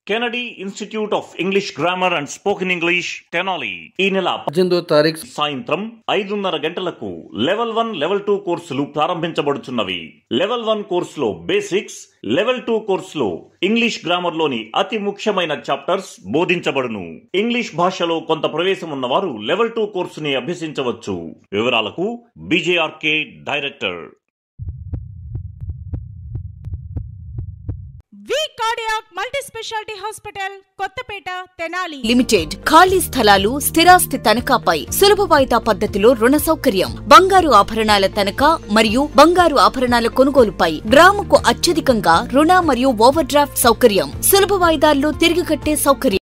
Kennedy institute of English grammar and spoken English Tenali ఈ నెల 18వ తారీఖు సాయంత్రం 5:30 గంటలకు లెవెల్ 1, లెవెల్ 2 కోర్సులు ప్రారంభించబడుచున్నవి. లెవెల్ 1 కోర్సులో బేసిక్స్, లెవెల్ 2 కోర్సులో ఇంగ్లీష్ గ్రామర్ లోని అతి ముఖ్యమైన చాప్టర్స్ బోధించబడును. ఇంగ్లీష్ భాషలో కొంత ప్రవేశం ఉన్నవారు లెవెల్ 2 కోర్సుని అభ్యసించవచ్చు. వివరాలకు BJRK director. V cardiac multi speciality hospital Kothapeta Tenali limited. ఖాళీ స్థలాలు, స్థిరాస్తి తనఖాపై సులభ వాయిదా పద్ధతిలో రుణ సౌకర్యం. బంగారు ఆభరణాల తనఖా మరియు బంగారు ఆభరణాల కొనుగోలుపై గ్రాముకు అత్యధికంగా రుణ మరియు ఓవర్ డ్రాఫ్ట్ సౌకర్యం. సులభ వాయిదాల్లో తిరిగి కట్టే సౌకర్యం.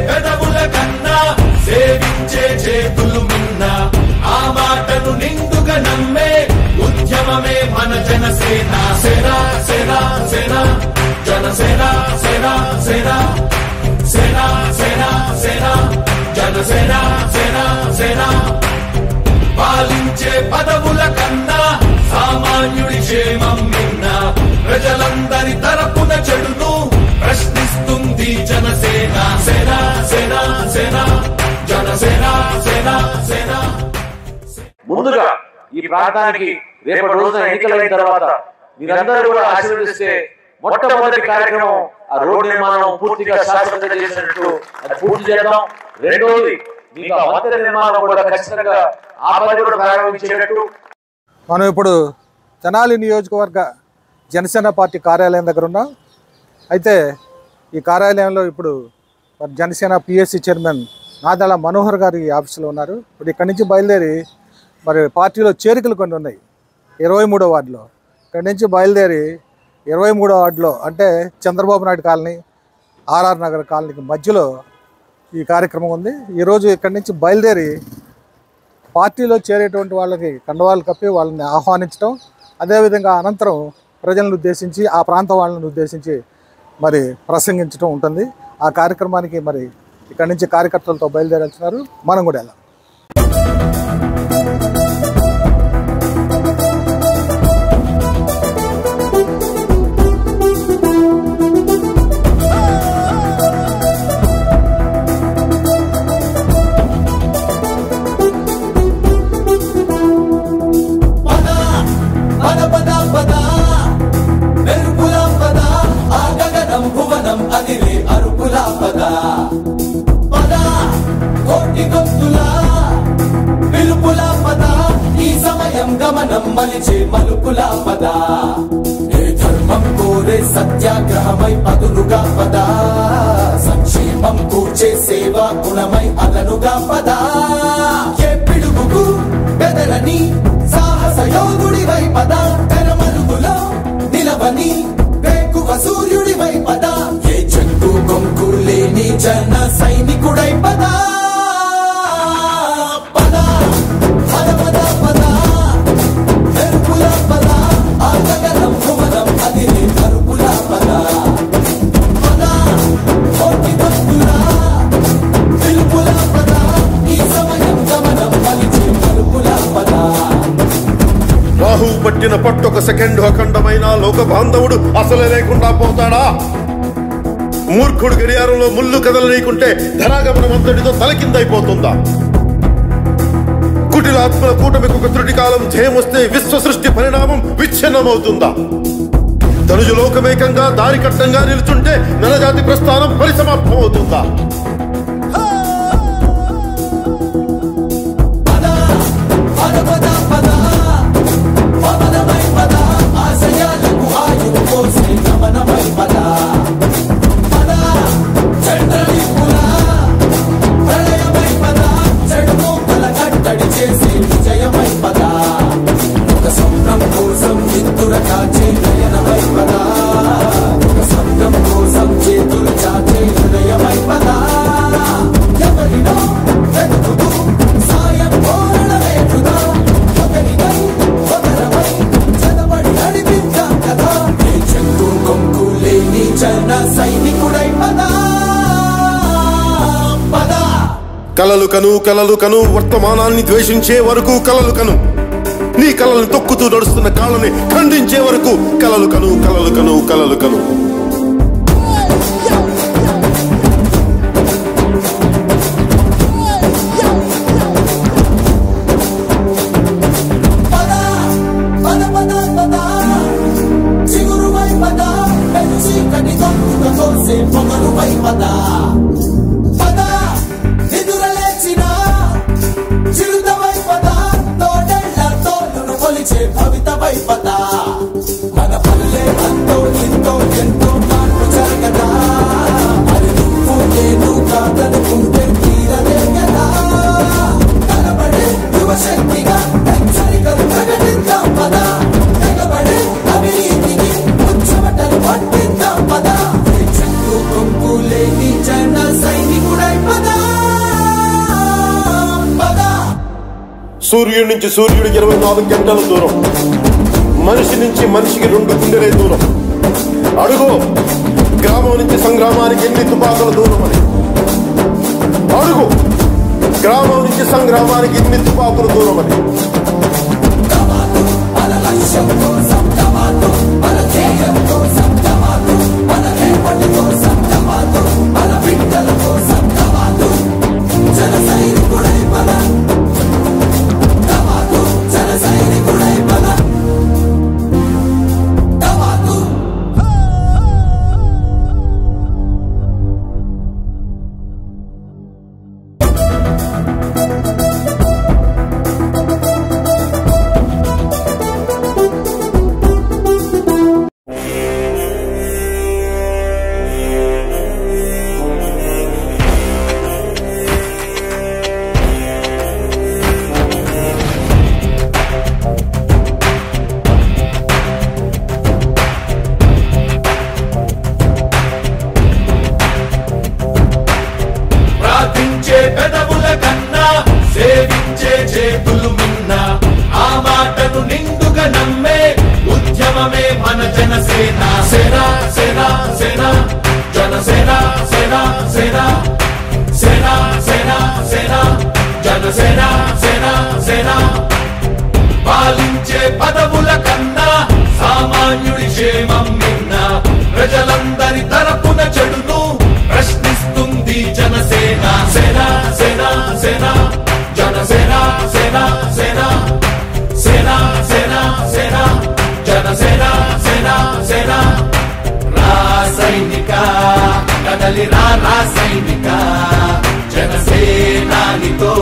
పెదవుల కన్నా సేవించే చేతులు మిన్న ఆ మాటను నిండుగా నమ్మే ఉద్యమమే మన జనసేన. సేనా సేనా సేనా జనసేన సేనా సేనా సేనా సేనా సేనా జనసేన సేనా సేనా. పాలించే పదవుల కన్నా సామాన్యుడి క్షేమం మిన్న ప్రజలందరి తరపున చెడును ప్రశ్నిస్తుంది జనసేన. సేనా సేనా సేనా జనసేన సేనా సేనా. ముందుగా ఈ ప్రాంతానికి రేపటి రోజున ఎన్నికలైన తర్వాత మీరందరూ కూడా ఆశీర్వదిస్తే మొట్టమొదటి కార్యక్రమం ఆ రోడ్డు నిర్మాణం పూర్తిగా శాశ్వతంగా చేసినట్టు అది పూర్తి చేద్దాం. రెండోది మీకు ఆ వంతెన నిర్మాణం కూడా ఖచ్చితంగా ఆ పని కూడా ప్రారంభించేటట్టు. మనం ఇప్పుడు తెనాలి నియోజకవర్గ జనసేన పార్టీ కార్యాలయం దగ్గర ఉన్నాం. అయితే ఈ కార్యాలయంలో ఇప్పుడు జనసేన పిఎస్సి చైర్మన్ నాదెళ్ల మనోహర్ గారి ఆఫీసులో ఉన్నారు. ఇప్పుడు ఇక్కడి నుంచి బయలుదేరి మరి పార్టీలో చేరికలు కొన్ని ఉన్నాయి 23వ వార్డులో. ఇక్కడి నుంచి బయలుదేరి 23వ వార్డులో అంటే చంద్రబాబు నాయుడు కాలనీ, ఆర్ఆర్ నగర్ కాలనీకి మధ్యలో ఈ కార్యక్రమం ఉంది. ఈరోజు ఇక్కడి నుంచి బయలుదేరి పార్టీలో చేరేటువంటి వాళ్ళకి కండవాళ్ళు కప్పి వాళ్ళని ఆహ్వానించడం, అదేవిధంగా అనంతరం ప్రజలను ఉద్దేశించి ఆ ప్రాంత వాళ్ళని ఉద్దేశించి మరి ప్రసంగించడం ఉంటుంది. ఆ కార్యక్రమానికి మరి ఇక్కడి నుంచి కార్యకర్తలతో బయలుదేరుతున్నారు. మనం కూడా వెళ్ళాం. గమనం మలిచే మలుపులా పద, ఏ ధర్మం కోరే సత్యాగ్రహమై పదులుగా పద, సంక్షేమం కూర్చే సేవా గుణమై అదనుగా పద, ఏ పిడుగుకు బెదరని సాహస యోధుడివై పద, తెరమలుగులో నిలవని వేకువ సూర్యుడివై పద, ఏ చెట్టు కొంకు లేని జన సైనికుడై పద. రాహువు పట్టిన పట్టొక సెకండ్ అఖండమైన లోక బాంధవుడు అసలే లేకుండా పోతాడా? మూర్ఖుడు గడియారంలో ముళ్ళు కదలనీకుంటే ధరాగమనం అంతటితో తలకిందైపోతుందా? కుటిలాత్మల కూటమికి ఒక త్రుటి కాలం ధ్యేయమొస్తే విశ్వ సృష్టి పరిణామం విచ్ఛిన్నమవుతుందా? ధనుజు లోకమేకంగా దారికట్టంగా నిలుచుంటే నరజాతి ప్రస్థానం పరిసమాప్తం అవుతుందా? కోసం చేతులు చాచే హృదయమై పదా. సైనికుడై పదా పదా. కలలు కను కలలు కను వర్తమానాన్ని ద్వేషించే వరకు కలలు కను, నీ కలలను తొక్కుతూ నడుస్తున్న కాళ్ళని ఖండించే వరకు కలలు కను కలలు కను కలలు కను. పొగరువై పదా పదా. నిదురలేచిన చిరుతవై పదా, తోడేళ్ల తోలును కొలిచే భవితవై పదా. మన పల్లె అంతో ఎంతో ఎంతో మార్పు జరగదా, మరి నువ్వు నేను కాదనుకుంటే తీరదే కదా. కనబడే యువశక్తిగా హెచ్చరికలు ప్రకటిద్దాం పదా, తెగబడే అవినీతికి ఉచ్చమటలు పట్టిద్దాం పదా. జన సైనికుడై పదా పదా. సూర్యుడి నుంచి సూర్యుడు 24 గంటల దూరం, మనిషి నుంచి మనిషికి 2 గుండెలే దూరం. అడుగు గ్రామం నుంచి సంగ్రామానికి ఎన్ని తుపాకుల దూరం అని. అడుగు గ్రామం నుంచి సంగ్రామానికి ఎన్ని తుపాకుల దూరం అని. పెదవుల కన్నా సేవించే చేతులు మిన్నా, ఆ మాటను నిండుగా నమ్మే ఉద్యమమే మన జనసేన. సేన సేన సేన జనసేన సేన సేన సేన సేన సేన జనసేన సేన సేన. పాలించే పదవుల కన్నా సామాన్యుడి క్షేమం మిన్న, ప్రజలందరి తరపున చెడును ప్రశ్నిస్తుంది జనసేన. సేన సేన సేన జనసేన సేన సేన సేన సేన సేన జనసేన సేన సేన. రాసైనిక కదలి రాసైనిక, జనసేనానితో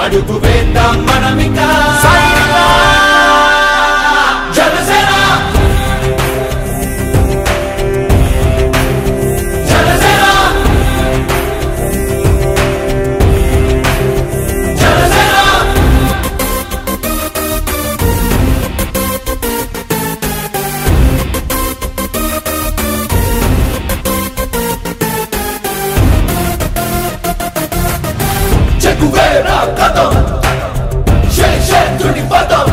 అడుగు వేద్దాం మనమిక. జనసేన చెగువేరా కథం శేషేంద్రుడి పదం,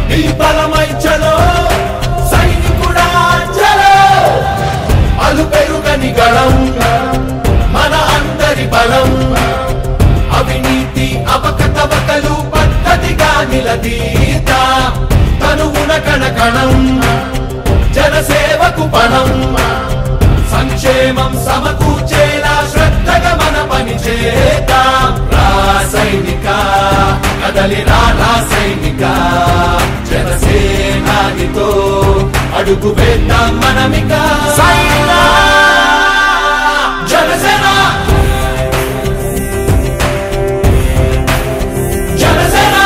నీ బలమై చలో సైనికుడా చలో. అలు పెరుగని గళం మన అందరి బలం, అవినీతి అవకతవకలు పద్ధతిగా నిలదీత. తనువున కణకణం జనసేవకు పణం, సంక్షేమం సమకూర్చేలా శ్రద్ధగా మన పని చేద్దాం. రాసైనిక కదలి రాసైనిక, జనసేనానితో అడుగు వేద్దాం మనమిక. జనసేన జనసేన జనసేన.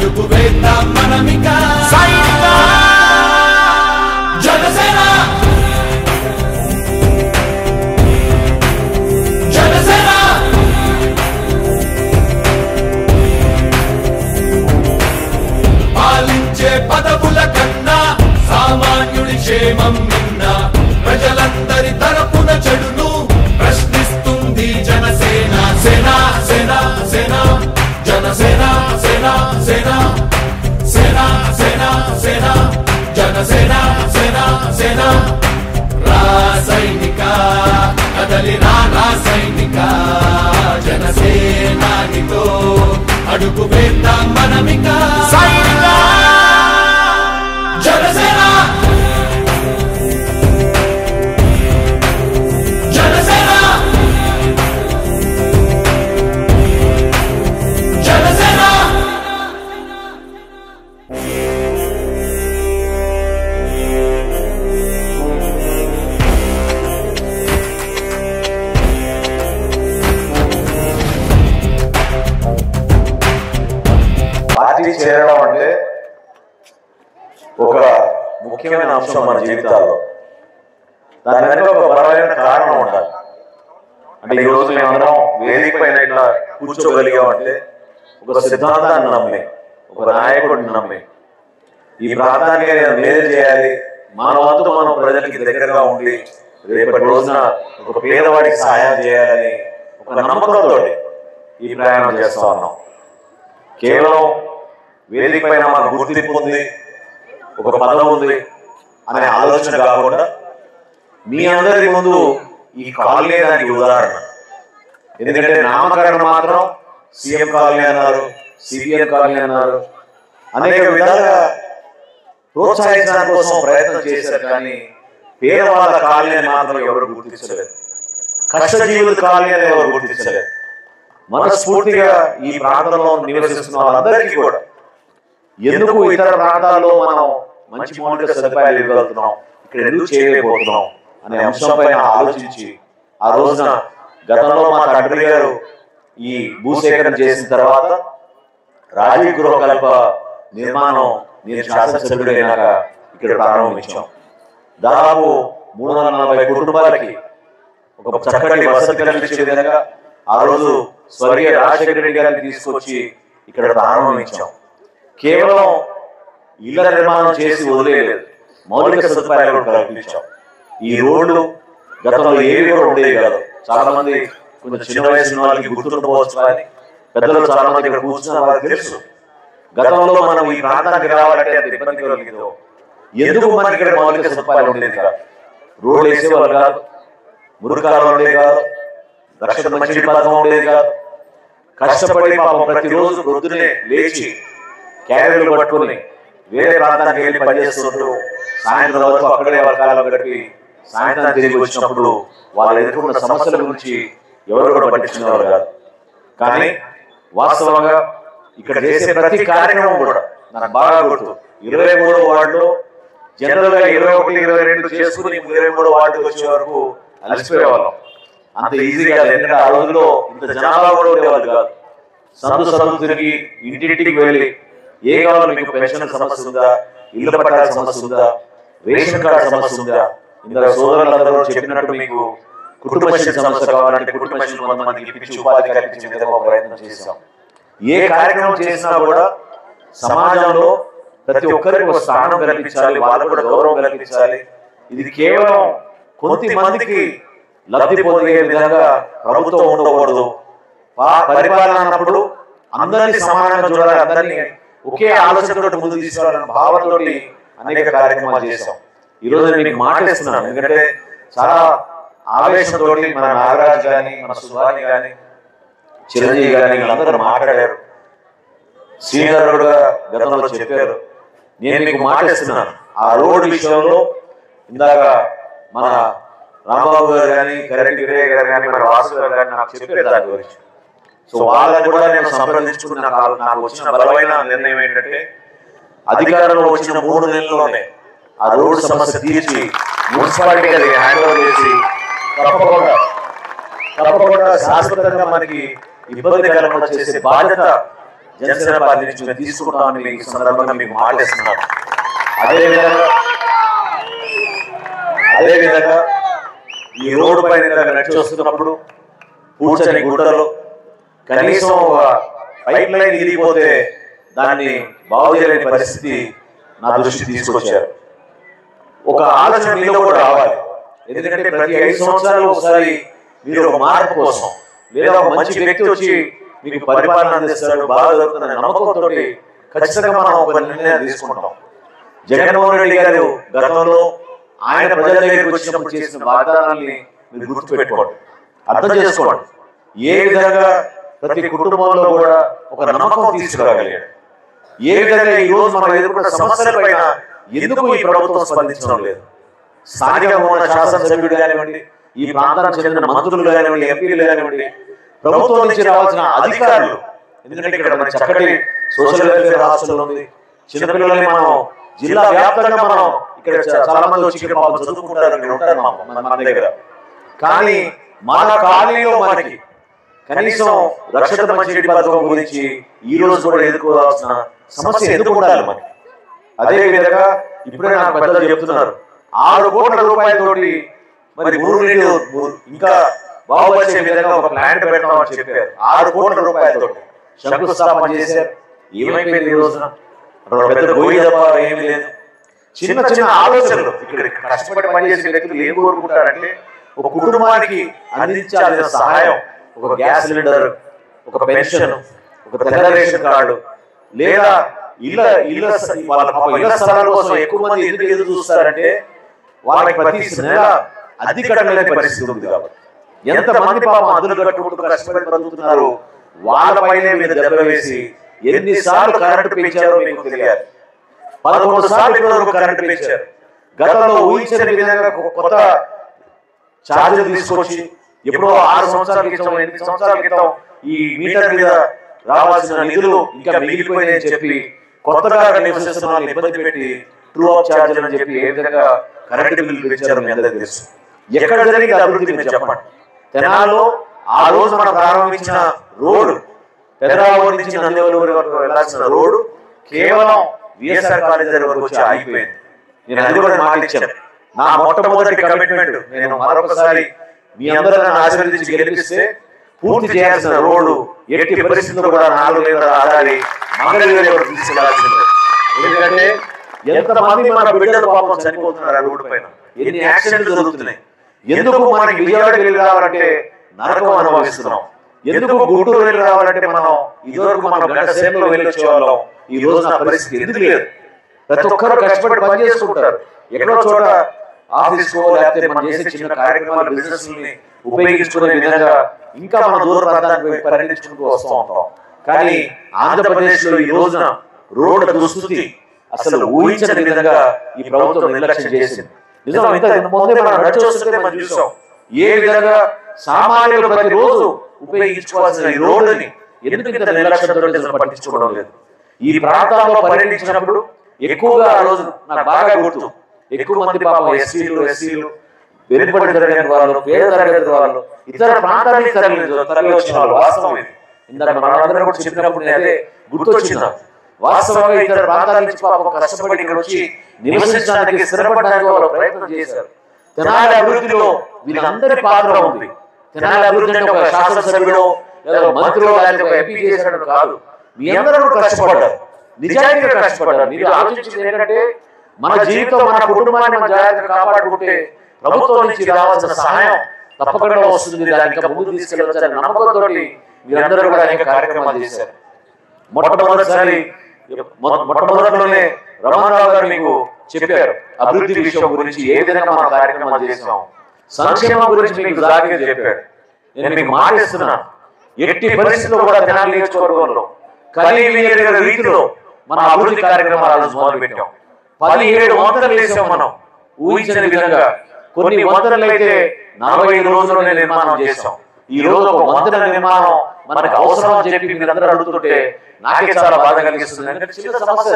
అడుగు వేద్దాం మనమిక సైనిక జనసేన జనసేన పాలించే పదవుల కన్నా సామాన్యుడి క్షేమం నిన్న ప్రజలందరి తరపున చెడును ప్రశ్నిస్తుంది జనసేన సేన సేన సేన జనసేన సేన సేన సేన సేన సేన జనసేన సేన సేన రాసైనిక కదలి రాసైనిక జనసేనానితో అడుగు వేద్దాం మనమిక సైనిక జనసేన జనసేన జనసేన పార్టీ చేరడం అంటే ఒక ముఖ్యమైన అంశం మన జీవితాల్లో. దాని వెనుక ఒక బలమైన కారణం ఉండాలి. అంటే ఈ రోజు మేమందరం వేదిక పైన ఇట్లా కూర్చోగలిగామంటే ఒక సిద్ధాంతాన్ని నమ్మి, ఒక నాయకుడిని నమ్మి, ఈ ప్రాంతానికి నేను మేలు చేయాలి, మన వంతు మనం ప్రజలకి దగ్గరగా ఉండి రేపటి రోజున ఒక పేదవాడికి సహాయం చేయాలని ఒక నమ్మకంతో ఈ ప్రయాణం చేస్తా ఉన్నాం. కేవలం వేదిక పైన మాకు గుర్తింపు ఉంది, ఒక పదం ఉంది అనే ఆలోచన కాకుండా మీ అందరి ముందు ఈ కాలనీ దానికి ఉదాహరణ. ఎందుకంటే నామకరణం మాత్రం సీఎం కాలనీ అన్నారు, సిపిఎం కాలనీ అన్నారు, అనేక విధాలుగా ప్రోత్సహించడం కోసం ప్రయత్నం చేశారు. కానీ పేదవాళ్ళ కాలనీ అని మాత్రం ఎవరు గుర్తించలేదు, కష్టజీవుల కాలనీ అని ఎవరు గుర్తించలేదు. మనస్ఫూర్తిగా ఈ ప్రాంతంలో నివసిస్తున్న వాళ్ళందరికీ కూడా ఎందుకు ఇతర ప్రాంతాల్లో మనం మంచి మౌలిక సదుపాయాలు ఇవ్వగలుగుతున్నాం, ఇక్కడ ఎందుకు చేయలేకపోతున్నాం అనే అంశంపైన ఆలోచించి ఆ రోజున గతంలో మా తండ్రి గారు ఈ భూసేకరణ చేసిన తర్వాత రాజీవ్ గృహకల్ప నిర్మాణం నేను శాసనసభ్యుడైనాక ఇక్కడ ప్రారంభించాం. దాదాపు 340 కుటుంబాలకి ఒక చక్కటి వసతి కల్పించే విధంగా ఆ రోజు స్వర్గీయ రాజశేఖర రెడ్డి గారిని తీసుకొచ్చి ఇక్కడ ప్రారంభించాం. కేవలం ఇళ్ల నిర్మాణం చేసి వదిలేయలేదు, మౌలిక సదుపాయాలు కూడా కల్పించాం. ఈ రోడ్లు గతంలో ఏవి కూడా ఉండేవి కాదు. చాలా మంది కొంచెం చిన్న వయసు వాళ్ళకి గుర్తుండవచ్చు, కానీ పెద్దలు చాలా మంది ఇక్కడ కూర్చున్న వాళ్ళకి తెలుసు గతంలో మనం ఈ ప్రాంతానికి రావాలంటే అంత ఇబ్బంది కలిగిందో. ఎందుకు మనకి ఇక్కడ మౌలిక సదుపాయాలు ఉండేది కాదు, రోడ్లు వేసేవాళ్ళు కాదు, మురుకాలు ఉండేది కాదు, రక్షణ మంచి పథకం ఉండేది కాదు. కష్టపడి పాపం ప్రతిరోజు పొద్దునే లేచి క్యారియర్లు పట్టుకుని వేరే ప్రాంతానికి వెళ్ళి పనిచేస్తుంటూ సాయంత్రం వరకు అక్కడే వాళ్ళ కాలం గడిపి సాయంత్రం తిరిగి వచ్చినప్పుడు వాళ్ళు ఎదుర్కొన్న సమస్యల గురించి ఎవరు కూడా పట్టించుకునేవారు కాదు. కానీ వాస్తవంగా ఇక్కడ చేసే ప్రతి కార్యక్రమం కూడా నాకు బాగా గుర్తు. 23వ వార్డులో జనరల్ గా 21, 22 చేసుకుని 23వ వార్డుకి వచ్చే వరకు అలసిపోయేవాళ్ళం. అంత ఈజీగా లేదు, ఎందుకంటే ఆ రోజుల్లో ఇంత జనాభా కూడా ఉండేవాళ్ళు కాదు. సందు తిరిగి ఇంటింటికి వెళ్ళి ఏ కావాలి, మీకు పెన్షన్ సమస్య ఉందా, ఇళ్ల పట్టాల సమస్య ఉందా, రేషన్ కార్డు సమస్య ఉందా, ఇందులో సోదరులందరూ చెప్పినట్టు మీకు కుటుంబ సమస్య కావాలంటే కుటుంబ కొంతమందికి ఇప్పించి ఉపాధి కల్పించే విధంగా ప్రయత్నం చేశాం. ఏ కార్యక్రమం చేసినా కూడా సమాజంలో ప్రతి ఒక్కరికి ఒక స్థానం కల్పించాలి, వాళ్ళకు కూడా గౌరవం కల్పించాలి. ఇది కేవలం కొంతమందికి లబ్ధి పొందే విధంగా ప్రభుత్వం ఉండకూడదు. పరిపాలన అన్నప్పుడు అందరినీ సమానంగా చూడాలి, అందరినీ ఒకే ఆలోచనతో ముందుకు తీసుకోవాలన్న భావంతో అనేక కార్యక్రమాలు చేశాం. ఈరోజు మీకు మాట్లాడుతున్నాను, ఎందుకంటే చాలా ఆవేశంతో మన నాగరాజు కానీ, మన సుభాని కానీ, చిరంజీవి కానీ వీళ్ళందరూ మాట్లాడారు. సీనియర్ కూడా గతంలో చెప్పారు. నేను మీకు మాట్లాడుతున్నాను ఆ రోడ్డు విషయంలో. ఇందాక మన రాంబాబు గారు కానీ, కరెంటి వీరయ్య గారు కానీ, మన వాసు గారు కానీ నాకు చెప్పారు దాని గురించి. సో వాళ్ళని కూడా నేను సంప్రదించుకుని నాకు వచ్చిన బలమైన నిర్ణయం ఏంటంటే, అధికారంలో వచ్చిన 3 నెలల్లోనే ఆ రోడ్డు సమస్య తీర్చి మున్సిపాలిటీ అది హ్యాండ్ ఓవర్ చేసి తప్పకుండా శాశ్వతంగా మనకి ఇబ్బంది కలగకుండా చేసే బాధ్యత జనసేన పార్టీ నుంచి మేము తీసుకుంటామని మీకు సందర్భంగా మీకు మాటిస్తున్నాను. అదేవిధంగా ఈ రోడ్డు పైన నడిచి వస్తున్నప్పుడు పూడ్చని గుట్టలో కనీసం పైప్ లైన్ ఇరిగిపోతే దాన్ని బాగు చేయలేని పరిస్థితి నా దృష్టికి తీసుకొచ్చారు. ఒక ఆలోచన మీలో కూడా రావాలి. ఎందుకంటే ప్రతి 5 సంవత్సరాలు ఒకసారి మీరు ఒక మార్పు కోసం లేదా ఒక మంచి వ్యక్తి వచ్చి మీకు పరిపాలన అందిస్తాడు, బాగా జరుగుతున్న నమ్మకంతో ఖచ్చితంగా మనం ఒక నిర్ణయం తీసుకుంటాం. జగన్మోహన్ రెడ్డి గారు గతంలో ఆయన ప్రజల దగ్గరికి వచ్చినప్పుడు చేసిన వాగ్దానాన్ని మీరు గుర్తుపెట్టుకోండి, అర్థం చేసుకోండి. ఏ విధంగా ప్రతి కుటుంబంలో కూడా ఒక నమ్మకం తీసుకురాగలిగాడు. ఏ విధంగా ఈ రోజు మనం ఎదుర్కొన్న సమస్యల పైన ఎందుకు ఈ ప్రభుత్వం స్పందించడం లేదు? స్థానికంగా ఉన్న శాసనసభ్యుడు కానివ్వండి, ఈ ప్రాంతానికి చెందిన మంత్రులు కానివ్వండి, ఎంపీలు కానివ్వండి, ప్రభుత్వం నుంచి రావాల్సిన అధికారులు, ఎందుకంటే ఇక్కడ మన చక్కటి సోషల్ వెల్ఫేర్ హాస్టల్ ఉంది. చిన్నపిల్లలని మనం జిల్లా వ్యాప్తంగా మనం ఇక్కడ చాలా మంది వచ్చి పాపం చదువుకుంటారు, ఉంటారు మన దగ్గర. కానీ మన కాలనీలో మనకి కనీసం రక్షిత మంచినీటి పథకం గురించి ఈ రోజు కూడా ఎదుర్కోవాల్సిన సమస్య ఎందుకు ఉండాలి మనకి? అదే విధంగా ఇప్పుడే నాకు పెద్దలు చెప్తున్నారు 6 కోట్ల రూపాయలతోటి మరి మురుగునీరు ఇంకా బాగుపరిచే విధంగా ఒక ప్లాంట్ పెడతామని చెప్పారు. 6 కోట్ల రూపాయలతో శంకుస్థాపన చేశారు. ఏమైపోయింది ఈ రోజున? పెద్ద గోయి తప్ప ఏమీ లేదు. చిన్న చిన్న ఆలోచనలు ఇక్కడ కష్టపడి పనిచేసే వ్యక్తులు ఏం కోరుకుంటారంటే ఒక కుటుంబానికి అందించాల్సిన సహాయం, ఒక గ్యాస్ సిలిండర్, ఒక పెన్షన్, ఒక తెల్ల రేషన్ కార్డు, లేదా ఇళ్ల స్థలాల కోసం ఎక్కువ మంది ఎందుకు ఎదురు చూస్తారంటే వాళ్ళకి ప్రతి నెల అద్దె కట్టలేని పరిస్థితి ఉంది కాబట్టి. ఎంతమంది పాపం అద్దెలు కట్టుకుంటూ కష్టపడి బతుకుతున్నారు, వాళ్ళపైనే మీరు దెబ్బ వేసి ఎన్నిసార్లు కరెంటు పెంచారో మీకు తెలియాలి. 11 సార్లు ఇప్పటివరకు కరెంటు పెంచారు. గతంలో ఊహించని విధంగా కొత్త ఛార్జీలు తీసుకొచ్చి ఎప్పుడో 6 సంవత్సరాల క్రితం 8 సంవత్సరాల క్రితం ఈ మీటర్ మీద రావాల్సిన నిధులు ఇంకా మిగిలిపోయినాయని చెప్పి కొత్తగా నివసిస్తున్న వాళ్ళని ఇబ్బంది పెట్టి ట్రూ ఆఫ్ ఛార్జీలు అని చెప్పి ఏ విధంగా కరెంటు బిల్లు పెంచారు మీ అందరికీ తెలుసు. ఎక్కడ జరిగింది అభివృద్ధి మీరు చెప్పండి. తెనాలిలో ఆ రోజు మనం ప్రారంభించిన రోడ్డు, పెదరావూరు నుంచి నందివలూరు వరకు వెళ్లాల్సిన రోడ్డు కేవలం విఎస్ఆర్ కాలేజీ వరకు వచ్చి ఆగిపోయింది. నేను అది కూడా మాటిచ్చాను. నా మొట్టమొదటి కమిట్మెంట్, నేను మరొకసారి మీ అందరూ నన్ను ఆశీర్వదించి గెలిపిస్తే పూర్తి చేయాల్సిన రోడ్డు ఎట్టి పరిస్థితుల్లో కూడా 4 లేదా ఆదాలి మంగళగిరి వరకు తీసుకెళ్లాల్సిందే. ఎందుకంటే ఎంతమంది మన బిడ్డలు పాపం చనిపోతున్నారు ఆ రోడ్డు పైన, ఎన్ని యాక్సిడెంట్లు జరుగుతున్నాయి. ఎందుకు మనకి విజయవాడకి వెళ్ళి రావాలంటే నరకం అనుభవిస్తున్నాం. ఎందుకు గుంటూరు వెళ్ళి రావాలంటే మనం ఇదివరకు మనం గంట సేపులో వెళ్ళి వచ్చేవాళ్ళం. ఈ రోజు నా పరిస్థితి ఎందుకు లేదు? ప్రతి ఒక్కరు కష్టపడి పని చేసుకుంటారు. ఎక్కడో చోట ఆఫీస్కో లేకపోతే మనం చేసే చిన్న కార్యక్రమాలు బిజినెస్ ని ఉపయోగించుకునే విధంగా ఇంకా మన దూర ప్రాంతానికి పరిగణించుకుంటూ వస్తూ ఉంటాం. కానీ ఆంధ్రప్రదేశ్ లో ఈ రోజున రోడ్ల దుస్థితి అసలు ఊహించని విధంగా ఈ ప్రభుత్వం నిర్లక్ష్యం చేసింది. నిజం, ముందే మనం నడిచొస్తుంటే మనం చూసాం ఏ విధంగా సామాన్యులు ప్రతిరోజు ఉపయోగించుకోవాల్సిన ఈ రోడ్డుని ఎందుకు ఇంత నిర్లక్ష్యంతో పట్టించుకోవడం లేదు. ఈ ప్రాంతాల్లో పర్యటించినప్పుడు ఎక్కువగా ఆ రోజు నాకు బాగా గుర్తు, ఎక్కువ మంది పాపం ఎస్సీలు వెనుకబడి తరగతి వాళ్ళు, పేద తరగతి వాళ్ళు, ఇతర ప్రాంతానికి తరలి వచ్చిన వాళ్ళు. వాస్తవం ఇది. ఇందాక మనందరం కూడా చెప్పినప్పుడు అదే గుర్తొచ్చింది. వాస్తవంగా ఇతర ప్రాంతాల నుంచి పాపం కష్టపడి ఇక్కడ వచ్చి నివసించడానికి, స్థిరపడడానికి వాళ్ళు ప్రయత్నం చేశారు. తెనాలి అభివృద్ధిలో వీళ్ళందరి పాత్ర ఉంది. తెనాలి అభివృద్ధి అంటే ఒక శాసనసభ్యుడు లేదా మంత్రులు లేకపోతే ఒక ఎంపీ చేసినట్టు కాదు. మీ అందరూ కష్టపడ్డారు, నిజాయితీగా కష్టపడ్డారు. మీరు ఆలోచించింది ఏంటంటే మన జీవితం, మన కుటుంబాన్ని మన జాగ్రత్తగా కాపాడుకుంటే ప్రభుత్వం నుంచి రావాల్సిన సహాయం తప్పకుండా వస్తుంది. దానికి ముందు తీసుకెళ్ళవచ్చని నమ్మకంతో మీరందరూ కూడా అనేక కార్యక్రమాలు చేశారు. మొట్టమొదటిలోనే రమణరావు గారు మీకు చెప్పారు అభివృద్ధి విషయం గురించి, ఏ విధంగా మనం కార్యక్రమాలు చేసాం, సంక్షేమం గురించి మీకు జాగ్రత్తగా చెప్పాడు. నేను మీకు మాటిస్తున్నాను, ఎట్టి పరిస్థితుల్లో కూడా తెనాలి నియోజకవర్గంలో కలిగిన రీతిలో మన అభివృద్ధి కార్యక్రమాలు మొదలు పెట్టాం. 17 వంతెనలు వేసాం మనం ఊహించని విధంగా. కొన్ని వంతెనలు అయితే 45 రోజుల్లోనే నిర్మాణం చేసాం. ఈ రోజు ఒక వంతెన నిర్మాణం మనకు అవసరం అని చెప్పి మీరందరూ అడుగుతుంటే నాకే చాలా బాధ కలిగిస్తుంది. ఎందుకంటే చిన్న సమస్య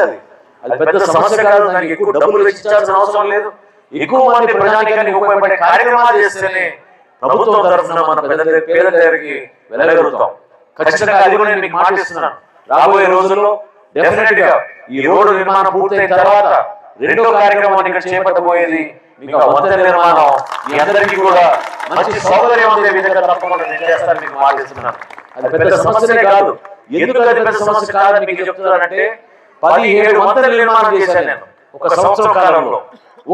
అది పెద్ద సమస్య కాదు. దానికి ఎక్కువ డబ్బులు వెచ్చించాల్సిన అవసరం లేదు. ఎక్కువ మంది ప్రజానికానికి ఉపయోగపడే కార్యక్రమాలు చేస్తేనే ప్రభుత్వం తరఫున మన పేద దగ్గరికి వెళ్ళగలుగుతాం. ఖచ్చితంగా అది కూడా నేను మీకు మాటిస్తున్నాను. రాబోయే రోజుల్లో డెఫినెట్ గా ఈ రోడ్డు నిర్మాణం పూర్తయిన తర్వాత రెండో కార్యక్రమాన్ని ఇక్కడ చేపట్టబోయేది మీకు వంతెన నిర్మాణం. మీ అందరికీ కూడా మంచి సౌకర్యం ఉండే విధంగా తప్పకుండా నేను చేస్తాను మీకు మాటిస్తున్నాను. అది పెద్ద సమస్యనే కాదు. ఎందుకు అది పెద్ద సమస్య కాదని మీకు చెప్తున్నానంటే 17 వంతెన నిర్మాణం చేశాను నేను ఒక సంవత్సరం కాలంలో.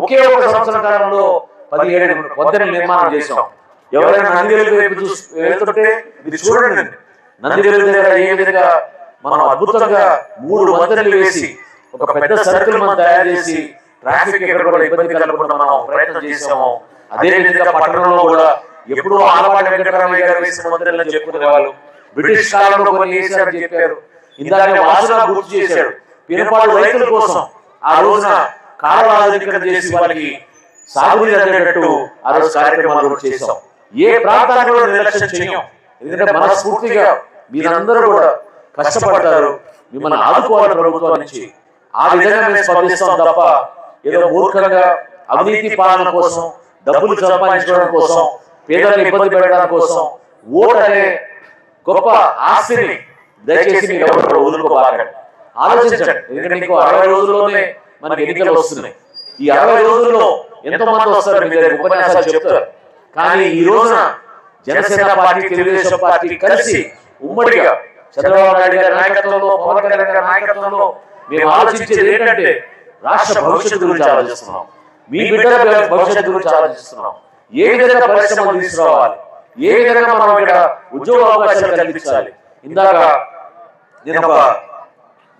ఒకే ఒక సంవత్సరం కాలంలో 17 వంతెన నిర్మాణం చేశాం. ఎవరైనా నందివేలు వైపు వెళ్తుంటే మీరు చూడండి, నందివేలు దగ్గర ఏ విధంగా మనం అద్భుతంగా 3 వంతెనలు వేసి ఒక పెద్ద సర్కిల్ మనం తయారు చేసి ట్రాఫిక్ ఎక్కడ కూడా ఇబ్బంది కలగకుండా మనం ప్రయత్నం చేసాము. అదే విధంగా పట్టణంలో కూడా ఎప్పుడూ ఆలవాళ్ళ వెంకటరామయ్య గారు వేసిన వంతెనలు చెప్పుకునే వాళ్ళు. బ్రిటిష్ కాలంలో కొన్ని వేశారని చెప్పారు. ఇందాక వాసన గుర్తు చేశాడు. పినపాడు రైతుల కోసం ఆ రోజున కాలువలను చేసి వాళ్ళకి సాగునీరు అందేటట్టు ఆ రోజు కార్యక్రమాలు కూడా చేశాం. ఏ ప్రాంతాన్ని కూడా నిర్లక్ష్యం చేయం. ఎందుకంటే మనస్ఫూర్తిగా మీరందరూ కూడా కష్టపడతారు. మిమ్మల్ని ఆదుకోవాలి ప్రభుత్వం నుంచి. ఆ విధంగా మేము స్పందిస్తాం తప్ప ఏదో మూర్ఖంగా అవినీతి పాలన కోసం, డబ్బులు సంపాదించడం కోసం, పేదలను ఇబ్బంది పెట్టడం కోసం ఓటు అనే గొప్ప ఆస్తిని దయచేసి మీరు ఎవరు వదులుకోబాకండి. ఆలోచించండి. ఎందుకంటే ఇంకో 60 రోజుల్లోనే మనకి ఎన్నికలు వస్తున్నాయి. ఈ 60 రోజుల్లో ఎంతో మంది వస్తారు, మీ దగ్గర ఉపన్యాసాలు చెప్తారు. కానీ ఈ రోజున జనసేన పార్టీ, తెలుగుదేశం పార్టీ కలిసి ఉమ్మడిగా చంద్రబాబు నాయుడు గారి నాయకత్వంలో, పవన్ కళ్యాణ్ గారి నాయకత్వంలో మేము ఆలోచించేది ఏంటంటే రాష్ట్ర భవిష్యత్తు గురించి ఆలోచిస్తున్నాం. మీ బిడ్డల భవిష్యత్తు గురించి ఆలోచిస్తున్నాం. ఏ విధంగా పరిశ్రమలు తీసుకురావాలి, ఏ విధంగా మనం ఇక్కడ ఉద్యోగ అవకాశాలు కల్పించాలి. ఇందాక నేను ఒక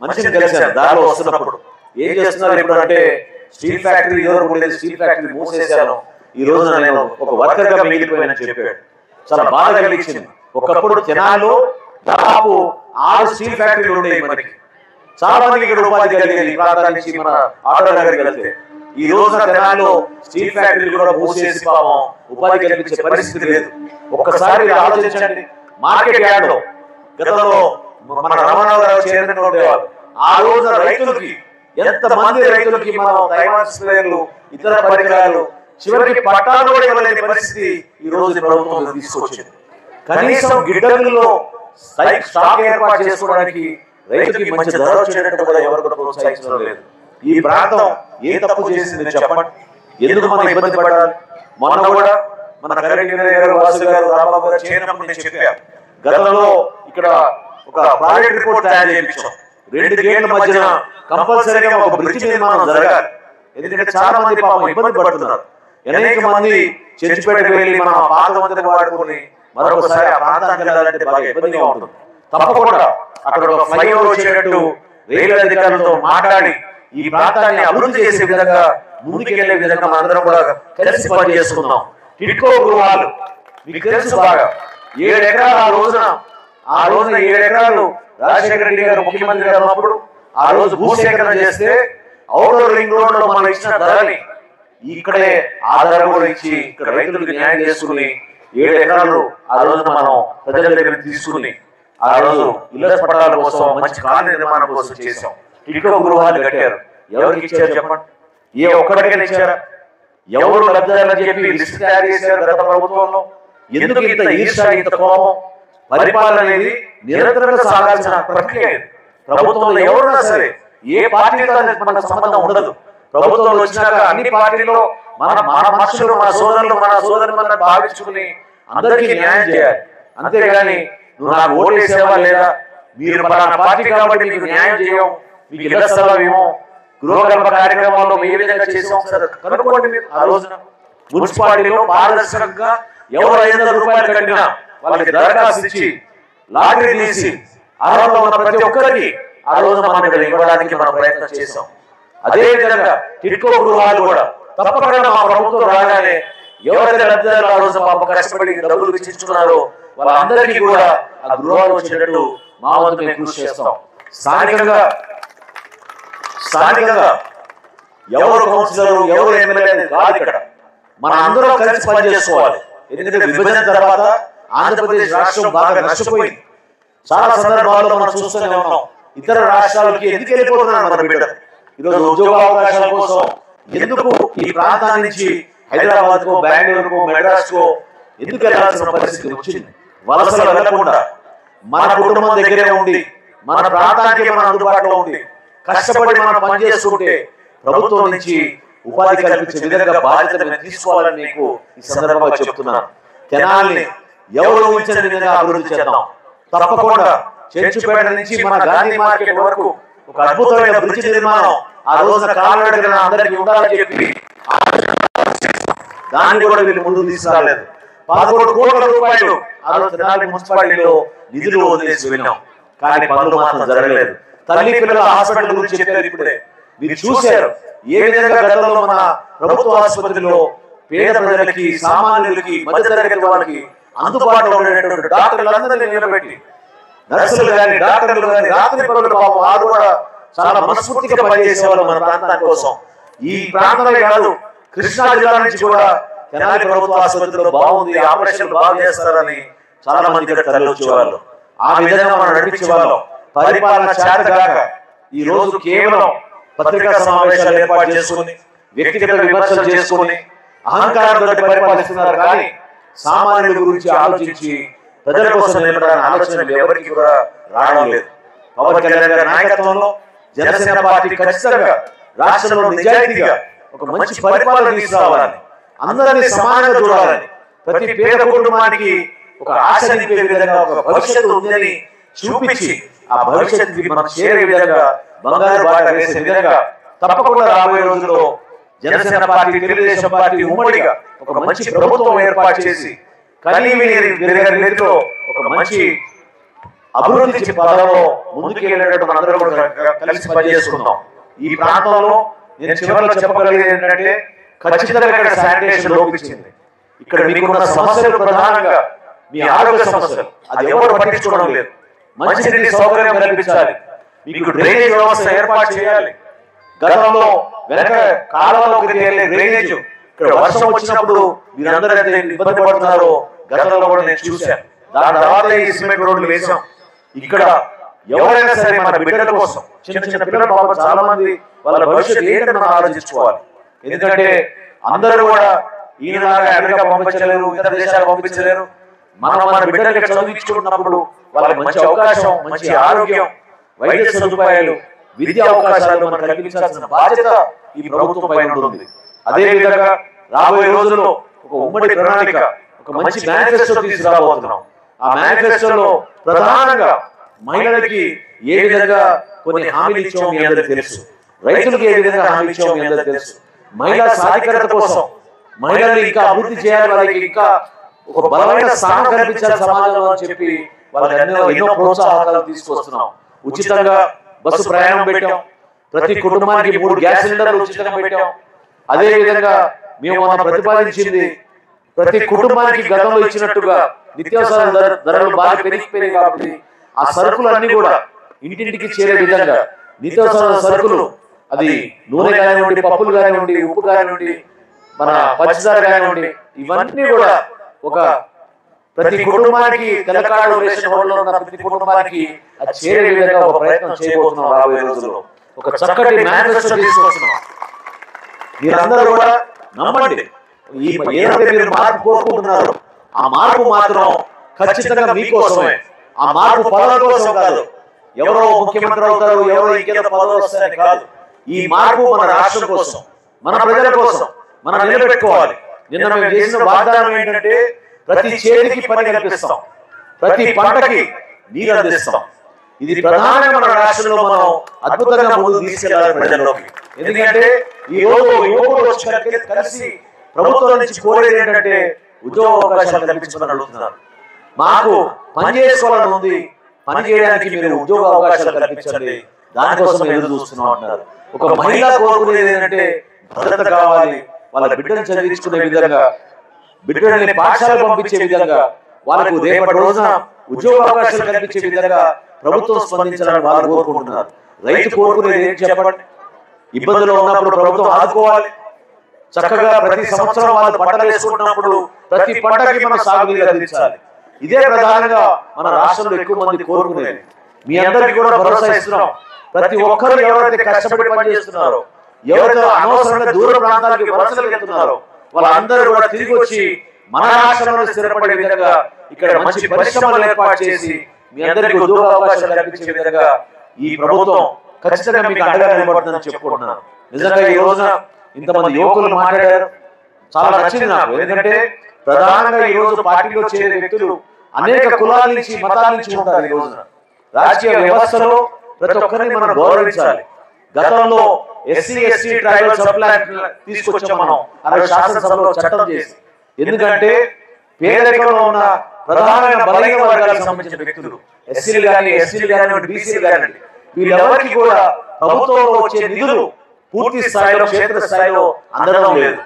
మనిషిని కలిశాను దారిలో వస్తున్నప్పుడు. ఏం చేస్తున్నారు ఇప్పుడు అంటే స్టీల్ ఫ్యాక్టరీ ఉండేది, స్టీల్ ఫ్యాక్టరీ మూసేశాను, ఈ రోజున నేను ఒక వర్కర్ గా మిగిలిపోయానని చెప్పాడు. చాలా బాధ కలిగించింది. ఒకప్పుడు తెనాలిలో దాదాపు 6 స్టీల్ ఫ్యాక్టరీలు ఉండేవి. మనకి చాలా మందికి ఇక్కడ ఉపాధి కలిగేది. ప్రాంతాల నుంచి మన ఆటో నగర్కి వెళ్తే ఈ రోజున తెనాలిలో స్టీల్ ఫ్యాక్టరీలు కూడా మూసేసి పాపం ఉపాధి కల్పించే పరిస్థితి లేదు. ఒక్కసారి ఆలోచించండి. మార్కెట్ యార్డ్ లో గతంలో మన రామనాథరావు చైర్మన్ ఉండేవాళ్ళు. ఆ రోజున రైతులకి ఎంతమంది రైతులకి మనం తైవాన్ స్ప్రేయర్లు, ఇతర పరికరాలు, చివరికి పట్టాలు కూడా ఇవ్వలేని పరిస్థితి ఈ రోజు ప్రభుత్వం తీసుకొచ్చింది. కనీసం గిడ్డంగుల్లో స్టాక్ ఏర్పాటు చేసుకోవడానికి రైతుకి మంచి ధర వచ్చేటట్టు కూడా ఎవరు కూడా ప్రోత్సహించడం లేదు. ఈ ప్రాంతం ఏ తప్పు చేసింది చెప్పండి? ఎందుకు మనం ఇబ్బంది పడాలి? మొన్న కూడా మన కరెంట్ గారు, వాసు గారు, రాంబాబు గారు చేరినప్పుడు నేను చెప్పాను, గతంలో ఇక్కడ ఒక ప్రాజెక్ట్ రిపోర్ట్ తయారు చేయించాం. 2 గేట్ల మధ్యన కంపల్సరీగా ఒక బ్రిడ్జ్ నిర్మాణం జరగాలి. ఎందుకంటే చాలా మంది పాపం ఇబ్బంది పడుతున్నారు. అనేక మంది చర్చిపేటకు వెళ్ళి మన పాత మందిని వాడుకొని మరొకసారి ఆ ప్రాంతానికి వెళ్ళాలంటే బాగా ఇబ్బందిగా ఉంటుంది. తప్పకుండా అక్కడ ఒక ఫ్లైఓవర్ వచ్చేటట్టు రైల్వే అధికారులతో మాట్లాడి ఈ ప్రాంతాన్ని అభివృద్ధి చేసే విధంగా, ముందుకెళ్లే విధంగా మనందరం కూడా కలిసి పని చేసుకుందాం. టిడ్కో గృహాలు మీకు తెలుసు బాగా, 7 ఎకరాలు ఆ రోజున 7 ఎకరాలు రాజశేఖర రెడ్డి గారు ముఖ్యమంత్రి గారు ఉన్నప్పుడు ఆ రోజు భూసేకరణ చేస్తే ఔటర్ రింగ్ రోడ్ లో మనం ఇచ్చిన ధరని ఇక్కడే ఆ ధర కూడా ఇచ్చి ఇక్కడ రైతులకు న్యాయం చేసుకుని 7 ఎకరాలు ఆ రోజున మనం ప్రజల దగ్గర తీసుకుని ఆ రోజు ఇళ్ల పట్టాల కోసం, మంచి కాలనీ నిర్మాణం కోసం చేశాం. టిడ్కో గృహాలు కట్టారు. ఎవరికి ఇచ్చారు చెప్పండి? ఏ ఒక్కడికైనా ఇచ్చారా? ఎవరు లబ్ధిదారులని చెప్పి లిస్ట్ తయారు చేశారు గత ప్రభుత్వంలో? ఎందుకు ఇంత ఈర్ష, ఇంత కోపం? పరిపాలన అనేది నిరంతరంగా సాగాల్సిన ప్రక్రియ. ప్రభుత్వంలో ఎవరున్నా సరే, ఏ పార్టీతో మనకు సంబంధం ఉండదు. ప్రభుత్వంలో వచ్చినాక అన్ని పార్టీలో మన మనుషులు, మన సోదరులు, మన సోదరులను భావించుకుని అందరికీ న్యాయం చేయాలి. అంతేగాని నువ్వు నాకు ఓటు వేసేవా లేదా, మీరు పలానా పార్టీ కాబట్టి మీకు న్యాయం చేయం, మీకు ఇళ్ల స్థలం ఏమో, గృహకల్ప కార్యక్రమాల్లో ఏ విధంగా చేసాం సార్ కనుక్కోండి. మీరు ఆ రోజున మున్సిపాలిటీలో పారదర్శకంగా ఎవరు 500 రూపాయలు కట్టినా వాళ్ళకి దరఖాస్తు ఇచ్చి లాటరీ తీసి అర్హత ఉన్న ప్రతి ఒక్కరికి ఆ రోజున మనం ఇక్కడ ఇవ్వడానికి మనం ప్రయత్నం చేసాం. అదే విధంగా టిడ్కో గృహాలు కూడా తప్పకుండా మా ప్రభుత్వం రాగానే ఎవరైతే లబ్ధిదారులు ఆ రోజు పాప కష్టపడి డబ్బులు వెచ్చించుకున్నారో వాళ్ళందరికీ కూడా ఆ గృహాలు వచ్చేటట్టు మా వంతు మేము కృషి చేస్తాం. స్థానికంగా ఎవరు కౌన్సిలర్, ఎవరు ఎమ్మెల్యే కాదు, ఇక్కడ మన అందరం కలిసి పనిచేసుకోవాలి. ఎందుకంటే విభజన తర్వాత ఆంధ్రప్రదేశ్ రాష్ట్రం బాగా నష్టపోయింది. చాలా సందర్భాల్లో మనం చూస్తూనే ఉన్నాం. ఇతర రాష్ట్రాలకి ఎందుకు వెళ్ళిపోతున్నారు మన బిడ్డలు? ఈరోజు ఉద్యోగ అవకాశాల కోసం ఎందుకు ఈ ప్రాంతాల నుంచి హైదరాబాద్ కో, బెంగళూరుకో, మెడ్రాస్ కో ఎందుకు వెళ్ళాల్సిన పరిస్థితి వచ్చింది? వలసలు వెళ్లకుండా మన కుటుంబం దగ్గరే ఉండి మన ప్రాంతానికి మనం అందుబాటులో ఉండి కష్టపడి మనం పనిచేస్తుంటే ప్రభుత్వం నుంచి ఉపాధి కల్పించే విధంగా బాధ్యత మేము తీసుకోవాలని మీకు ఈ సందర్భంగా చెప్తున్నాను. తెనాలిని ఎవరు ఊహించని విధంగా అభివృద్ధి చేద్దాం. తప్పకుండా చెంచుపేట నుంచి మన గాంధీ మార్కెట్ వరకు ఒక అద్భుతమైన బ్రిడ్జ్ నిర్మాణం ఆ రోజున కాలనడకన అందరికీ ఉండాలని చెప్పి దాన్ని కూడా వీళ్ళు ముందుకు తీసుకురాలేదు. 11 కోట్ల రూపాయలు ఆ రోజు తెనాలి మున్సిపాలిటీలో నిధులు వదిలేసి వెళ్ళాం, కానీ పనులు మాత్రం జరగలేదు. తల్లి పిల్లల హాస్పిటల్ గురించి చెప్పారు. ఇప్పుడే మీరు చూశారు ఏ విధంగా గతంలో మన ప్రభుత్వ ఆసుపత్రిలో పేద ప్రజలకి, సామాన్యులకి, మధ్యతరగతి వాళ్ళకి అందుబాటులో ఉండేటువంటి డాక్టర్లందరినీ నిలబెట్టి, నర్సులు కానీ డాక్టర్లు కానీ రాత్రి పనులు పాపం వారు కూడా చాలా మనస్ఫూర్తిగా పనిచేసేవాళ్ళు మన ప్రాంతాని కోసం. ఈ ప్రాంతమే కాదు, కృష్ణా జిల్లా నుంచి కూడా తెనాలి ప్రభుత్వ ఆసుపత్రిలో బాగుంది, ఆపరేషన్ బాగా చేస్తారని చాలా మంది ఇక్కడ తరలి వచ్చేవాళ్ళు. ఆ విధంగా మనం నడిపించేవాళ్ళం. పరిపాలన చేతగాక ఈ రోజు కేవలం పత్రికా సమావేశాలు ఏర్పాటు చేసుకుని, వ్యక్తిగత విమర్శలు చేసుకుని అహంకారంతో పరిపాలిస్తున్నారు, కానీ సామాన్యుల గురించి ఆలోచించి ప్రజల కోసం నిలబడాలని ఆలోచనలు ఎవరికి కూడా రావడం లేదు. పవన్ కళ్యాణ్ గారి నాయకత్వంలో జనసేన పార్టీ ఖచ్చితంగా రాష్ట్రంలో నిజాయితీగా ఒక మంచి పరిపాలన తీసుకురావాలని, అందరినీ సమానంగా చూడాలని, ప్రతి పేద కుటుంబానికి ఒక ఆశ నింపే విధంగా ఒక భవిష్యత్తు ఉందని చూపించి ఆ భవిష్యత్తుకి మనం చేరే విధంగా, బంగారు బాట వేసే విధంగా తప్పకుండా రాబోయే రోజుల్లో జనసేన పార్టీ, తెలుగుదేశం పార్టీ ఉమ్మడిగా ఒక మంచి ప్రభుత్వం ఏర్పాటు చేసి కలిగిలో ఒక మంచి అభివృద్ధి పదంలో ముందుకు వెళ్ళేటట్టు మనందరూ కూడా కలిసి పనిచేసుకుందాం. ఈ ప్రాంతంలో నేను చివరిలో చెప్పగలిగేది ఏంటంటే, ఖచ్చితంగా ఇక్కడ శానిటేషన్ లోపించింది. ఇక్కడ మీకున్న సమస్యలు ప్రధానంగా మీ ఆరోగ్య సమస్యలు, అది ఎవరు పట్టించుకోవడం లేదు. మంచినీటి సౌకర్యం కల్పించాలి, మీకు డ్రైనేజ్ వ్యవస్థ ఏర్పాటు చేయాలి. గతంలో వెనక కాలంలోకి వెళ్ళే డ్రైనేజ్ ఇక్కడ వర్షం వచ్చినప్పుడు మీరందరూ అయితే ఇబ్బంది పడుతున్నారో గతంలో కూడా నేను చూశాను. దాని తర్వాత ఈ సిమెంట్ రోడ్లు వేసాం. ఇక్కడ ఎవరైనా సరే మన బిడ్డల కోసం, చిన్న చిన్న పిల్లలు పాపం చాలా మంది వాళ్ళ భవిష్యత్తు ఏంటని మనం ఆలోచించుకోవాలి. ఎందుకంటే అందరూ కూడా ఈయనలాగా అమెరికా పంపించలేరు, ఇతర దేశాలు పంపించలేరు. మనం మన బిడ్డలకి చదివించుకున్నప్పుడు వాళ్ళకి మంచి అవకాశం, మంచి ఆరోగ్యం, వైద్య సదుపాయాలు, విద్యా అవకాశాలు మనం కల్పించాల్సిన బాధ్యత ఈ ప్రభుత్వం పైన ఉంది. అదే విధంగా రాబోయే రోజుల్లో ఒక ఉమ్మడి ప్రణాళిక, ఒక మంచి మేనిఫెస్టో తీసుకురాబోతున్నాం. ఆ మేనిఫెస్టోలో ప్రధానంగా మహిళలకి ఏ విధంగా కొన్ని హామీలు ఇచ్చామో మీ అందరికీ తెలుసు, రైతులకు ఏ విధంగా హామీ ఇచ్చామో మీ అందరికీ తెలుసు. మహిళా సాధికారత కోసం మహిళల్ని ఇంకా అభివృద్ధి చేయాలి, వాళ్ళకి ఇంకా ఒక బలమైన స్థానం కల్పించాలి సమాజంలో అని చెప్పి వాళ్ళకి ఎన్నో ప్రోత్సాహకాలు తీసుకొస్తున్నాం. ఉచితంగా బస్సు ప్రయాణం పెట్టాం, ప్రతి కుటుంబానికి 3 గ్యాస్ సిలిండర్లు ఉచితంగా పెట్టాం. అదే విధంగా మేము మనం ప్రతిపాదించింది, ప్రతి కుటుంబానికి గతంలో ఇచ్చినట్టుగా నిత్యావసర ధరలు బాగా పెరిగిపోయాయి కాబట్టి ఆ సరుకులన్నీ కూడా ఇంటింటికి చేరే విధంగా నిత్యావసర సరుకులు, అది నూనె కానివ్వండి, పప్పులు కానివ్వండి, ఉప్పు కానివ్వండి, మన పంచదార కానివ్వండి, ఇవన్నీ కూడా ఒక ప్రతి కుటుంబానికి తెలంగాణ రేషన్ హోటల్లో ఉన్న ప్రతి కుటుంబానికి అది చేరే విధంగా ఒక ప్రయత్నం చేయబోతున్నాం. రాబోయే రోజుల్లో ఒక చక్కటి మేనిఫెస్టో తీసుకొస్తున్నాం. మీరందరూ కూడా నమ్మండి, ఈ ఏదైతే మీరు మార్పు కోరుకుంటున్నారో ఆ మార్పు మాత్రం ఖచ్చితంగా మీకోసమే. ఆ మార్పు పదవుల కోసం కాదు, ఎవరో ముఖ్యమంత్రి అవుతారు, ఎవరో ఇంకేదో పదవులు వస్తాయని కాదు. ఈ మార్పు మన రాష్ట్రం కోసం, మన ప్రజల కోసం మనం నిలబెట్టుకోవాలి. నిన్న మేము చేసిన వాగ్దానం ఏంటంటే, ప్రతి చేతికి పని కల్పిస్తాం, ప్రతి పంటకి నీరు అందిస్తాం. ఇది ప్రధానంగా మన రాష్ట్రంలో మనం అద్భుతంగా ముందుకు తీసుకెళ్లాలి ప్రజల్లోకి. ఎందుకంటే ఈ రోజు యువకులు వచ్చి కలిసి ప్రభుత్వం నుంచి కోరేది ఏంటంటే, ఉద్యోగ అవకాశాలు కల్పించమని అడుగుతున్నారు. మాకు పని చేసుకోవాలని ఉంది, పని చేయడానికి మీరు ఉద్యోగ అవకాశాలు కల్పించండి, దానికోసం ఎదురు చూస్తున్నాం అంటున్నారు. ఒక మహిళ కోరుకునేది ఏంటంటే భద్రత కావాలి, వాళ్ళ బిడ్డను చదివించుకునే విధంగా, బిడ్డల్ని పాఠశాలకు పంపించే విధంగా, వాళ్ళకు రేపటి రోజున ఉద్యోగ అవకాశాలు కల్పించే విధంగా ప్రభుత్వం స్పందించాలని వాళ్ళు కోరుకుంటున్నారు. రైతు కోరుకునేది ఏంటి చెప్పండి? ఇబ్బందులు ఉన్నప్పుడు ప్రభుత్వం ఆదుకోవాలి. చక్కగా ప్రతి సంవత్సరం వాళ్ళు పంటలు వేసుకుంటున్నప్పుడు ప్రతి పంటకి మనం సాగునీరు అందించాలి. ఇదే ప్రధానంగా మన రాష్ట్రంలో ఎక్కువ మంది కోరుకునేది. మీ అందరికీ కూడా భరోసా ఇస్తున్నాం. ప్రతి ఒక్కరు ఎవరైతే కష్టపడి పనిచేస్తున్నారో, ఎవరైతే అనవసరంగా దూర ప్రాంతాలకి వలసలు వెళ్తున్నారో, వాళ్ళందరూ కూడా తిరిగి వచ్చి మన రాష్ట్రంలో స్థిరపడే విధంగా ఇక్కడ మంచి పరిశ్రమలు ఏర్పాటు చేసి మీ అందరికీ ఉద్యోగ అవకాశాలు కల్పించే విధంగా ఈ ప్రభుత్వం ఖచ్చితంగా మీకు అండగా నిలబడుతుందని చెప్పుకుంటున్నాను. నిజంగా ఈ రోజున ఇంతమంది యువకులు మాట్లాడారు, చాలా నచ్చింది నాకు. ఎందుకంటే ప్రధానంగా ఈ రోజు పార్టీలో చేరే వ్యక్తులు అనేక కులాల నుంచి మతాల నుంచి ఉంటారు. ఈ రోజున రాజకీయ వ్యవస్థలో ప్రతి ఒక్కరిని మనం గౌరవించాలి. గతంలో SC ST tribal sub plan తీసుకొచ్చాం మనం 60 శాసనసభలో చట్టం చేసి. ఎందుకంటే పేదరికంలో ఉన్న ప్రధానమైన బలహీన వర్గాలకు సంబంధించిన వ్యక్తులు ఎస్సీలు కానీ ఎస్టీలు కానివ్వండి బీసీలు కానివ్వండి వీళ్ళెవరికి కూడా ప్రభుత్వంలో వచ్చే నిధులు పూర్తి స్థాయిలో క్షేత్ర స్థాయిలో అందడం లేదు.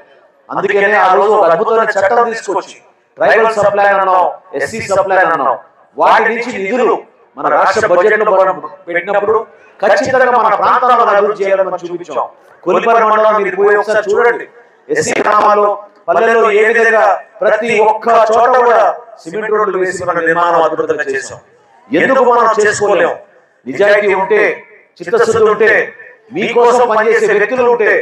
అందుకనే ఆ రోజు ఒక అద్భుతమైన చట్టం తీసుకొచ్చి ట్రైబల్ సబ్ ప్లాన్ అన్నాం, ఎస్సీ సబ్ ప్లాన్ అన్నాం. వాటి నుంచి నిధులు మన రాష్ట్ర బడ్జెట్ లో పెట్టినప్పుడు ఖచ్చితంగా మన ప్రాంతాలను అభివృద్ధి చేయాలని మనం చూపించాం. కొలిపర మండలం మీరు పోయి ఒకసారి చూడండి. ఎస్సీ గ్రామాల్లో పల్లెల్లో ఏ విధంగా ప్రతి ఒక్క చోట కూడా సిమెంట్ రోడ్లు వేసి మన నిర్మాణం అద్భుతంగా చేసాం. ఎందుకు మనం చేసుకోలేము? నిజాయితీ ఉంటే, చిత్తశుద్ధి ఉంటే, మీకోసం పనిచేసే వ్యక్తులు ఉంటే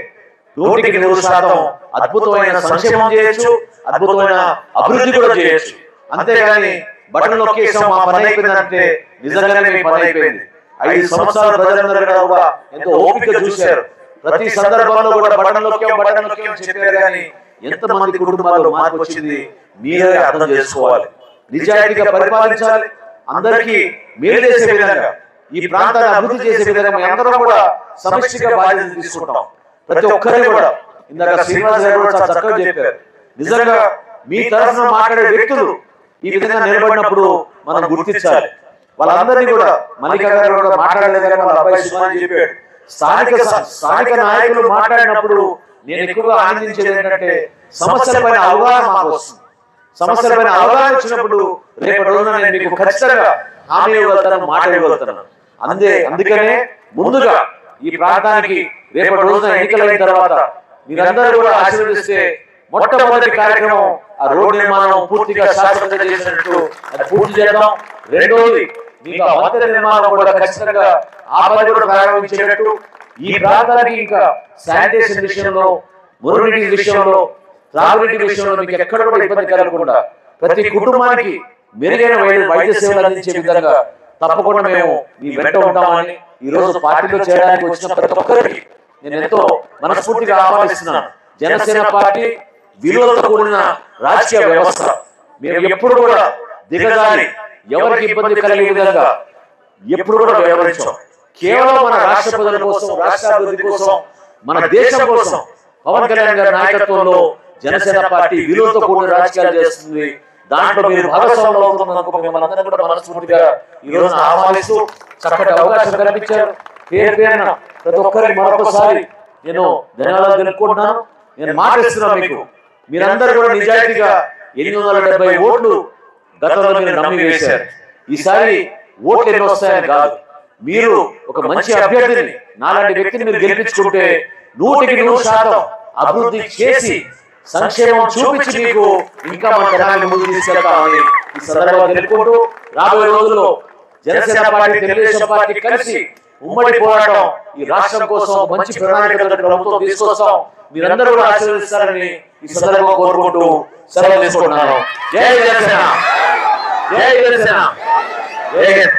100% అద్భుతమైన సంక్షేమం చేయొచ్చు, అద్భుతమైన అభివృద్ధి కూడా చేయొచ్చు. అంతేగాని బటన్ నొక్కేసాం మా పని అయిపోయిందంటే నిజంగానే మీ పని అయిపోయింది. 5 సంవత్సరాలు ప్రజలందరూ కూడా ఎంతో ఓపిక చూశారు. ప్రతి సందర్భంలో కూడా బటన్ నొక్కాం చెప్పారు. కానీ ఎంతమంది కుటుంబాల్లో మార్పు వచ్చింది మీరే అర్థం చేసుకోవాలి. నిజాయితీగా పరిపాలించాలి, అందరికీ మేలు చేసే విధంగా, ఈ ప్రాంతాన్ని అభివృద్ధి చేసే విధంగా అందరం కూడా సమష్టిగా బాధ్యత తీసుకుంటాం. ప్రతి ఒక్కరిని కూడా ఇందాక శ్రీనివాస్ గారు కూడా చాలా చక్కగా చెప్పారు. నిజంగా మీ తరఫున మాట్లాడే వ్యక్తులు ఈ విధంగా నిలబడినప్పుడు మనం గుర్తించాలి. వాళ్ళందరినీ కూడా మల్లిక గారు కూడా మాట్లాడలేదు కానీ వాళ్ళ అబ్బాయి సుమాని చెప్పాడు. స్థానిక నాయకులు మాట్లాడినప్పుడు నేను ఎక్కువగా ఆనందించేది ఏంటంటే సమస్యలపైన అవగాహన మాకు వస్తుంది. సమస్యలపైన అవగాహన వచ్చినప్పుడు రేపటి రోజున నేను మీకు ఖచ్చితంగా హామీ ఇవ్వగలుగుతాను, మాట ఇవ్వగలుగుతాను. అందుకనే ముందుగా ఈ ప్రాంతానికి రేపటి రోజున ఎన్నికలైన తర్వాత మీరందరూ కూడా ఆశీర్వదిస్తే మొట్టమొదటి కార్యక్రమం ఆ రోడ్డు నిర్మాణం పూర్తిగా శాశ్వతంగా చేసినట్టు అది పూర్తి చేద్దాం. రెండోది మీకు ఆ వంతెన నిర్మాణం కూడా ఖచ్చితంగా ఆ పని కూడా ప్రారంభించేటట్టు, ఈ ప్రాంతానికి ఇంకా శానిటేషన్ విషయంలో, మురుగునీటి విషయంలో, త్రాగునీటి విషయంలో మీకు ఎక్కడ కూడా ఇబ్బంది కలగకుండా ప్రతి కుటుంబానికి మెరుగైన వైద్య సేవలు అందించే విధంగా తప్పకుండా మేము మీ వెంట ఉంటామని ఈ రోజు పార్టీలో చేరడానికి వచ్చిన ప్రతి ఒక్కరికి నేను ఎంతో మనస్ఫూర్తిగా ఆహ్వానిస్తున్నాను. జనసేన పార్టీ విలువలతో కూడిన రాజకీయ వ్యవస్థ. మేము ఎప్పుడు కూడా దిగజారి ఎవరికి ఇబ్బంది కలిగే విధంగా ఎప్పుడు కూడా వ్యవహరించాం. కేవలం మన రాష్ట్ర ప్రజల కోసం, రాష్ట్ర అభివృద్ధి కోసం, మన దేశం కోసం పవన్ కళ్యాణ్ గారి నాయకత్వంలో జనసేన పార్టీ విలువలతో కూడిన రాజకీయాలు చేస్తుంది. దాంట్లో మీరు భాగస్వాములు అవుతున్నందుకు మిమ్మల్ని అందరినీ కూడా మనస్ఫూర్తిగా ఈ రోజున ఆహ్వానిస్తూ చక్కటి అవకాశం కల్పించారు. పేరున ప్రతి ఒక్కరికి మరొకసారి నేను ధన్యవాదాలు తెలుపుకుంటున్నాను. నేను మాటిస్తున్నాను మీకు, మీరందరూ కూడా నిజాయితీగా 870 ఓట్లు గతంలో మీరు నమ్మి వేశారు. ఈసారి ఓట్లు ఎన్ని వస్తాయని కాదు, మీరు ఒక మంచి అభ్యర్థిని, నాలాంటి వ్యక్తిని మీరు గెలిపించుకుంటే 100% అభివృద్ధి చేసి సంక్షేమం చూపించి మీకు ఇంకా మన తెలంగాణ ముందు తీసుకెళ్తామని ఈ సందర్భంగా తెలుపుకుంటూ రాబోయే రోజుల్లో జనసేన పార్టీ, తెలుగుదేశం పార్టీ కలిసి ఉమ్మడి పోరాటం ఈ రాష్ట్రం కోసం మంచి ప్రణాళిక ప్రభుత్వం తీసుకొస్తాం. మీరందరూ కూడా ఆశీర్వదిస్తారని ఈ సందర్భంగా కోరుకుంటూ సెలవు తీసుకుంటున్నాను. జై జనసేన, జై జనసేన, జై హింద్.